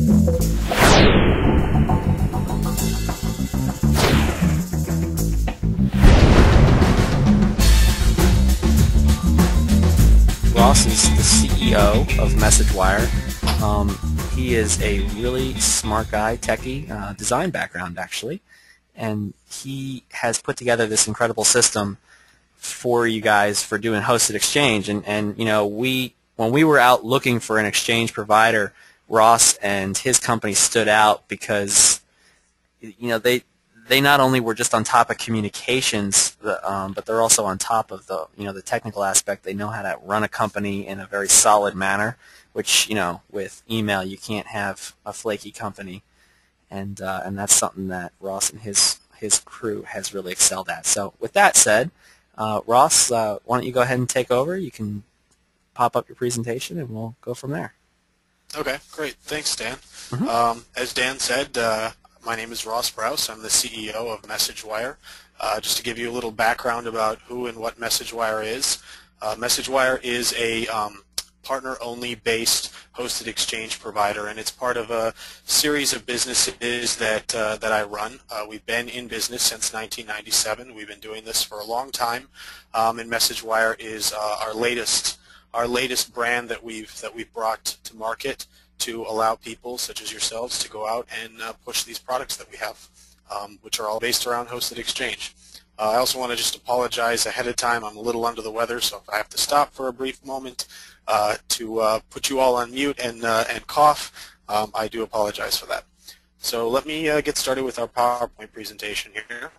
Ross is the CEO of Messagewire. He is a really smart guy, techie, design background actually, and he has put together this incredible system for you guys for doing hosted exchange. And you know, when we were out looking for an exchange provider, Ross and his company stood out because you know they not only were just on top of communications, but they're also on top of the technical aspect. They know how to run a company in a very solid manner, which with email you can't have a flaky company, and that's something that Ross and his crew has really excelled at. So with that said, Ross, why don't you go ahead and take over? You can pop up your presentation, and we'll go from there. Okay, great. Thanks, Dan. As Dan said, my name is Ross Brous. I'm the CEO of Messagewire. Just to give you a little background about who and what Messagewire is. Messagewire is a partner-only based hosted exchange provider, and it's part of a series of businesses that I run. We've been in business since 1997. We've been doing this for a long time, and Messagewire is our latest brand that we've brought to market to allow people such as yourselves to go out and push these products that we have, which are all based around hosted exchange. I also want to just apologize ahead of time. I'm a little under the weather, so if I have to stop for a brief moment to put you all on mute and cough, I do apologize for that. So let me get started with our PowerPoint presentation here.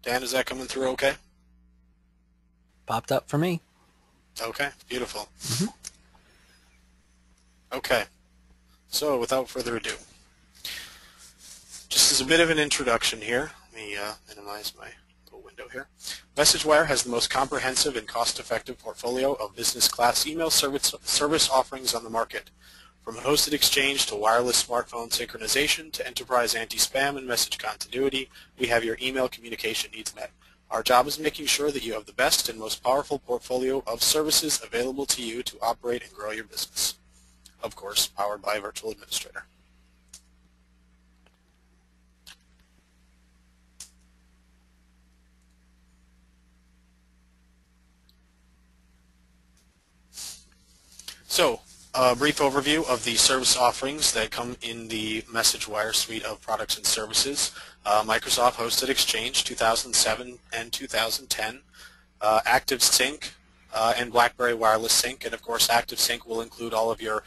Dan, is that coming through okay? Popped up for me. Okay, beautiful. Okay, so without further ado, just as a bit of an introduction here, let me minimize my little window here. Messagewire has the most comprehensive and cost-effective portfolio of business-class email service offerings on the market. From hosted exchange to wireless smartphone synchronization to enterprise anti-spam and message continuity, we have your email communication needs met. Our job is making sure that you have the best and most powerful portfolio of services available to you to operate and grow your business. Of course, powered by a virtual administrator. So, a brief overview of the service offerings that come in the Messagewire suite of products and services. Microsoft Hosted Exchange 2007 and 2010, Active Sync and BlackBerry Wireless Sync, and of course Active Sync will include all of your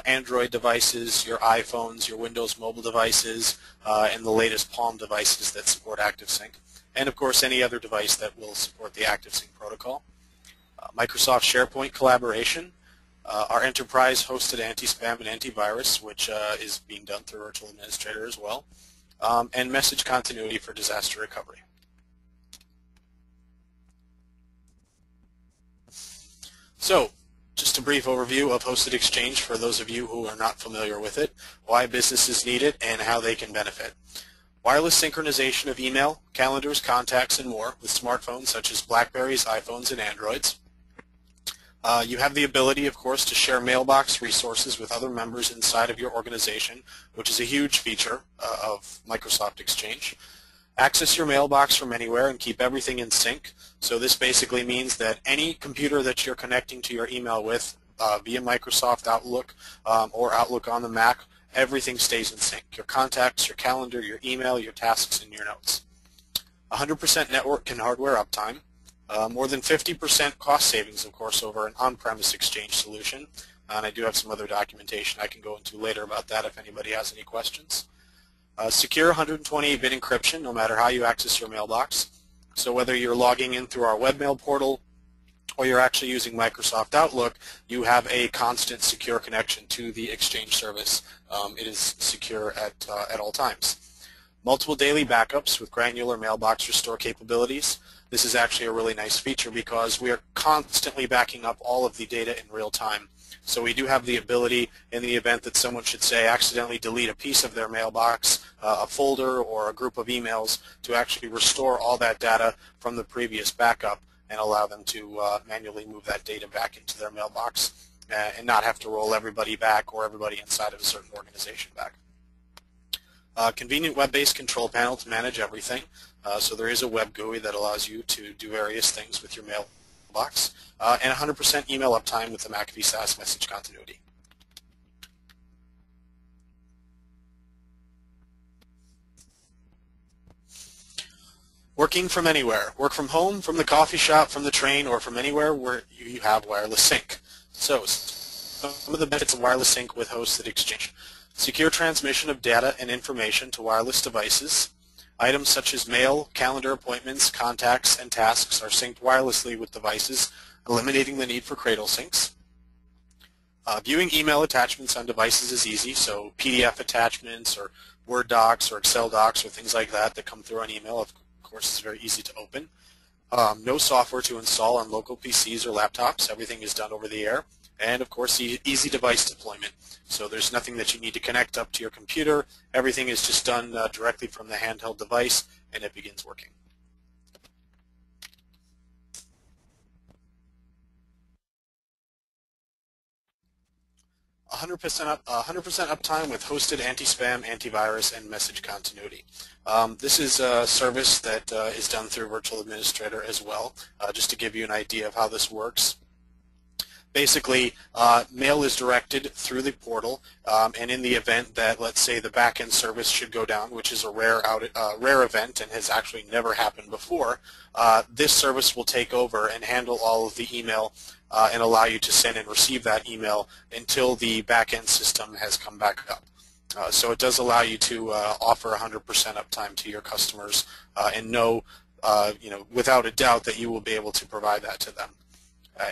Android devices, your iPhones, your Windows mobile devices, and the latest Palm devices that support Active Sync, and of course any other device that will support the Active Sync protocol. Microsoft SharePoint Collaboration, our enterprise hosted anti-spam and antivirus, which is being done through Virtual Administrator as well, and message continuity for disaster recovery. So, just a brief overview of hosted exchange for those of you who are not familiar with it, why businesses need it, and how they can benefit. Wireless synchronization of email, calendars, contacts, and more with smartphones such as BlackBerries, iPhones, and Androids. You have the ability, of course, to share mailbox resources with other members inside of your organization, which is a huge feature of Microsoft Exchange. Access your mailbox from anywhere and keep everything in sync. So this basically means that any computer that you're connecting to your email with via Microsoft Outlook or Outlook on the Mac, everything stays in sync. Your contacts, your calendar, your email, your tasks, and your notes. 100% network and hardware uptime. More than 50% cost savings, of course, over an on-premise Exchange solution. And I do have some other documentation I can go into later about that if anybody has any questions. Secure 128-bit encryption no matter how you access your mailbox. So whether you're logging in through our webmail portal or you're actually using Microsoft Outlook, you have a constant secure connection to the Exchange service. It is secure at all times. Multiple daily backups with granular mailbox restore capabilities. This is actually a really nice feature because we are constantly backing up all of the data in real time. So we do have the ability, in the event that someone should say accidentally delete a piece of their mailbox, a folder or a group of emails, to actually restore all that data from the previous backup and allow them to manually move that data back into their mailbox and not have to roll everybody back or everybody inside of a certain organization back. Convenient web-based control panel to manage everything. So there is a web GUI that allows you to do various things with your mailbox, and 100% email uptime with the McAfee SaaS message continuity. Working from anywhere. Work from home, from the coffee shop, from the train, or from anywhere where you have wireless sync. So some of the benefits of wireless sync with hosted exchange. Secure transmission of data and information to wireless devices. Items such as mail, calendar appointments, contacts, and tasks are synced wirelessly with devices, eliminating the need for cradle syncs. Viewing email attachments on devices is easy, so PDF attachments or Word docs or Excel docs or things like that that come through on email, of course, is very easy to open. No software to install on local PCs or laptops. Everything is done over the air. And of course, easy device deployment. So there's nothing that you need to connect up to your computer. Everything is just done directly from the handheld device, and it begins working. $100% uptime with hosted anti-spam, antivirus, and message continuity. This is a service that is done through Virtual Administrator as well, just to give you an idea of how this works. Basically, mail is directed through the portal, and in the event that, let's say, the back-end service should go down, which is a rare event and has actually never happened before, this service will take over and handle all of the email and allow you to send and receive that email until the back-end system has come back up. So it does allow you to offer 100% uptime to your customers and know, without a doubt that you will be able to provide that to them.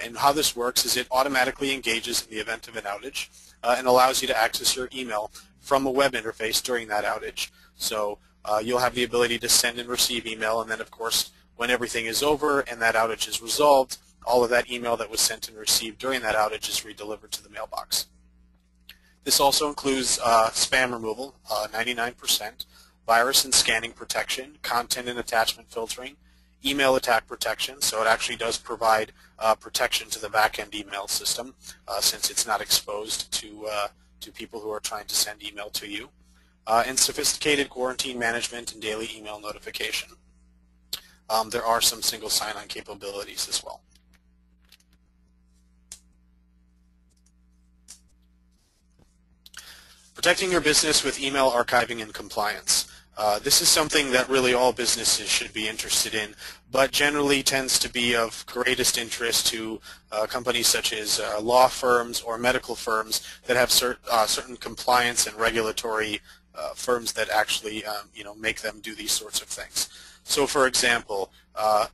And how this works is it automatically engages in the event of an outage and allows you to access your email from a web interface during that outage. So you'll have the ability to send and receive email, and then of course when everything is over and that outage is resolved, all of that email that was sent and received during that outage is redelivered to the mailbox. This also includes spam removal, 99%, virus and scanning protection, content and attachment filtering, email attack protection, so it actually does provide protection to the back-end email system since it's not exposed to people who are trying to send email to you, and sophisticated quarantine management and daily email notification. There are some single sign-on capabilities as well. Protecting your business with email archiving and compliance. This is something that really all businesses should be interested in, but generally tends to be of greatest interest to companies such as law firms or medical firms that have certain compliance and regulatory firms that actually make them do these sorts of things. So for example,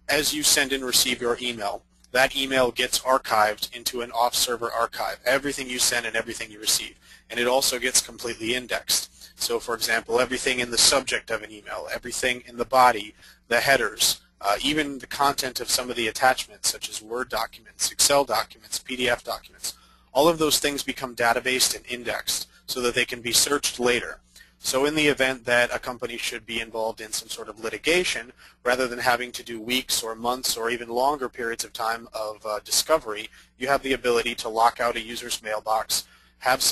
as you send and receive your email, that email gets archived into an off-server archive, everything you send and everything you receive, and it also gets completely indexed. So for example, everything in the subject of an email, everything in the body, the headers, even the content of some of the attachments such as Word documents, Excel documents, PDF documents, all of those things become databased and indexed so that they can be searched later. So in the event that a company should be involved in some sort of litigation, rather than having to do weeks or months or even longer periods of time of discovery, you have the ability to lock out a user's mailbox, have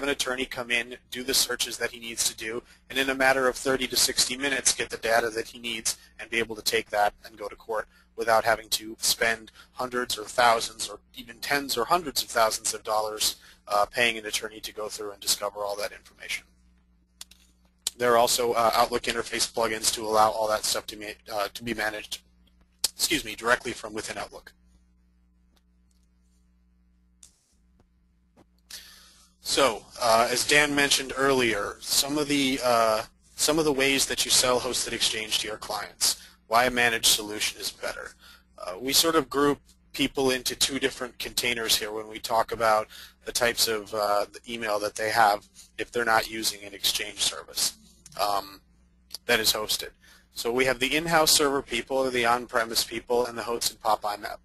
an attorney come in, do the searches that he needs to do, and in a matter of 30 to 60 minutes get the data that he needs and be able to take that and go to court without having to spend hundreds or thousands or even tens or hundreds of thousands of dollars paying an attorney to go through and discover all that information. There are also Outlook interface plugins to allow all that stuff to be managed, directly from within Outlook. So, as Dan mentioned earlier, some of the ways that you sell hosted exchange to your clients, why a managed solution is better. We sort of group people into two different containers here when we talk about the types of the email that they have if they're not using an exchange service that is hosted. So we have the in-house server people, or the on-premise people, and the hosted POP IMAP.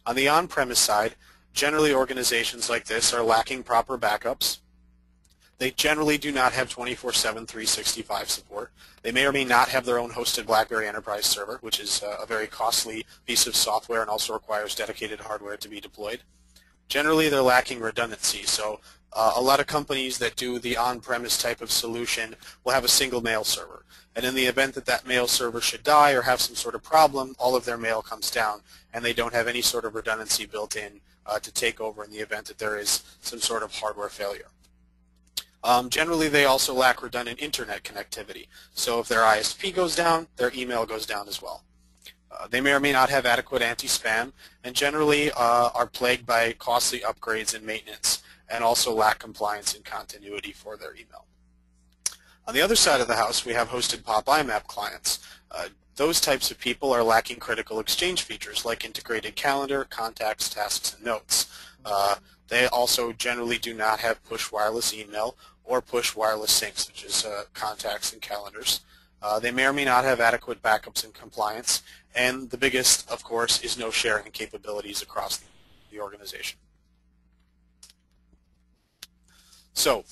On the on-premise side, generally organizations like this are lacking proper backups. They generally do not have 24/7, 365 support. They may or may not have their own hosted BlackBerry Enterprise server, which is a very costly piece of software and also requires dedicated hardware to be deployed. Generally, they're lacking redundancy, so a lot of companies that do the on-premise type of solution will have a single mail server. And in the event that that mail server should die or have some sort of problem, all of their mail comes down, and they don't have any sort of redundancy built in to take over in the event that there is some sort of hardware failure. Generally, they also lack redundant internet connectivity. So if their ISP goes down, their email goes down as well. They may or may not have adequate anti-spam, and generally are plagued by costly upgrades and maintenance, and also lack compliance and continuity for their email. On the other side of the house, we have hosted POP IMAP clients. Those types of people are lacking critical exchange features like integrated calendar, contacts, tasks, and notes. They also generally do not have push wireless email or push wireless sync, such as contacts and calendars. They may or may not have adequate backups and compliance, and the biggest, of course, is no sharing capabilities across the organization. So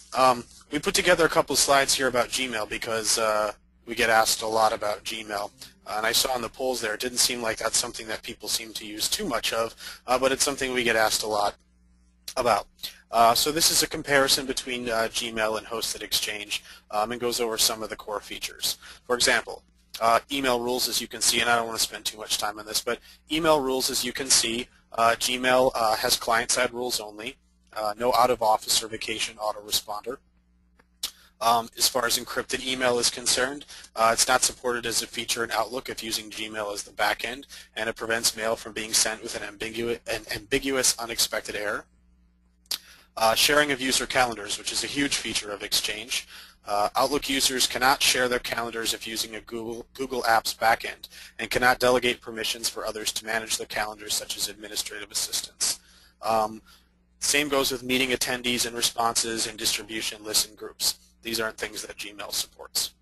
we put together a couple of slides here about Gmail because we get asked a lot about Gmail. And I saw in the polls there, it didn't seem like that's something that people seem to use too much of, but it's something we get asked a lot about. So this is a comparison between Gmail and Hosted Exchange and goes over some of the core features. For example, email rules, as you can see, and I don't want to spend too much time on this, but email rules, as you can see, Gmail has client-side rules only, no out-of-office or vacation autoresponder. As far as encrypted email is concerned, it's not supported as a feature in Outlook if using Gmail as the backend, and it prevents mail from being sent with an ambiguous unexpected error. Sharing of user calendars, which is a huge feature of Exchange. Outlook users cannot share their calendars if using a Google Apps backend, and cannot delegate permissions for others to manage their calendars, such as administrative assistants. Same goes with meeting attendees and responses and distribution lists and groups. These aren't things that Gmail supports.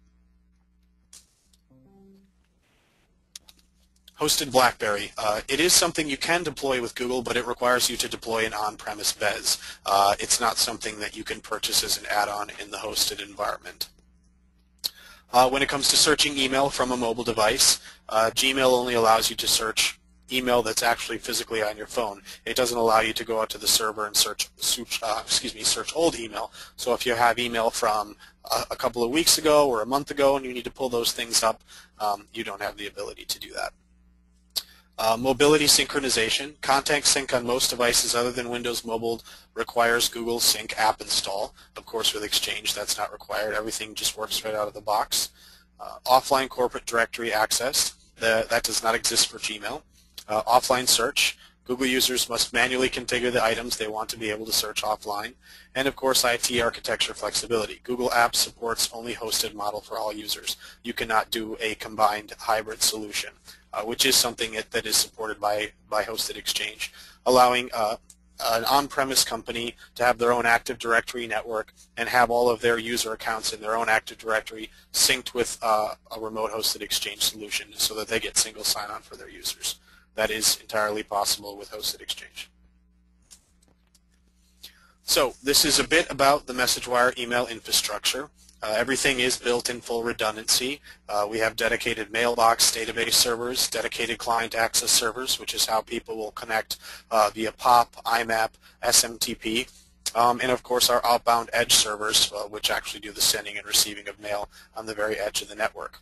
Hosted BlackBerry. It is something you can deploy with Google, but it requires you to deploy an on-premise BES. It's not something that you can purchase as an add-on in the hosted environment. When it comes to searching email from a mobile device, Gmail only allows you to search email that's actually physically on your phone. It doesn't allow you to go out to the server and search old email. So if you have email from a couple of weeks ago or a month ago and you need to pull those things up, you don't have the ability to do that. Mobility synchronization. Contact sync on most devices other than Windows Mobile requires Google Sync app install. Of course, with Exchange, that's not required. Everything just works right out of the box. Offline corporate directory access. That does not exist for Gmail. Offline search. Google users must manually configure the items they want to be able to search offline. And of course, IT architecture flexibility. Google Apps supports only hosted model for all users. You cannot do a combined hybrid solution, which is something that is supported by Hosted Exchange, allowing an on-premise company to have their own Active Directory network and have all of their user accounts in their own Active Directory synced with a remote Hosted Exchange solution so that they get single sign-on for their users. That is entirely possible with Hosted Exchange. So this is a bit about the Messagewire email infrastructure. Everything is built in full redundancy. We have dedicated mailbox database servers, dedicated client access servers, which is how people will connect via POP, IMAP, SMTP, and of course our outbound edge servers, which actually do the sending and receiving of mail on the very edge of the network.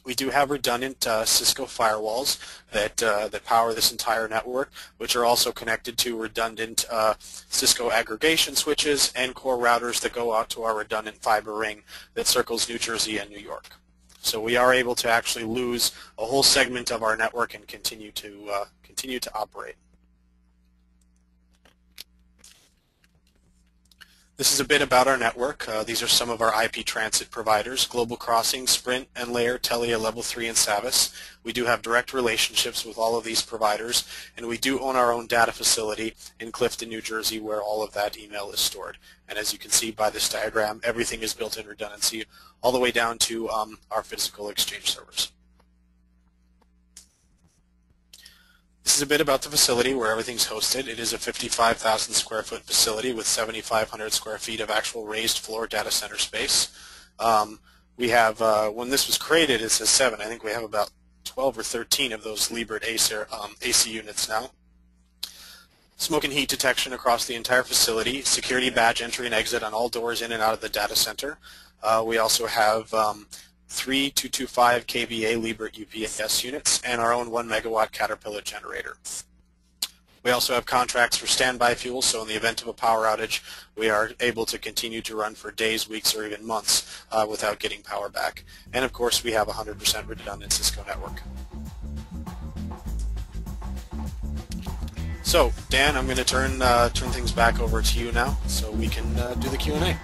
We do have redundant Cisco firewalls that power this entire network, which are also connected to redundant Cisco aggregation switches and core routers that go out to our redundant fiber ring that circles New Jersey and New York. So we are able to actually lose a whole segment of our network and continue to operate. This is a bit about our network. These are some of our IP transit providers: Global Crossing, Sprint, Enlayer, Telia, Level 3, and Savvis. We do have direct relationships with all of these providers, and we do own our own data facility in Clifton, New Jersey, where all of that email is stored. And as you can see by this diagram, everything is built in redundancy all the way down to our physical Exchange servers. This This is a bit about the facility where everything's hosted. It is a 55,000 square foot facility with 7,500 square feet of actual raised floor data center space. We have, when this was created, it says 7. I think we have about 12 or 13 of those Liebert AC units now. Smoke and heat detection across the entire facility, security badge entry and exit on all doors in and out of the data center. We also have 3 225 kVA Liebert UPS units and our own 1 megawatt Caterpillar generator. We also have contracts for standby fuel, so in the event of a power outage, we are able to continue to run for days, weeks, or even months without getting power back. And of course, we have a 100% redundant Cisco network. So, Dan, I'm going to turn things back over to you now so we can do the Q&A.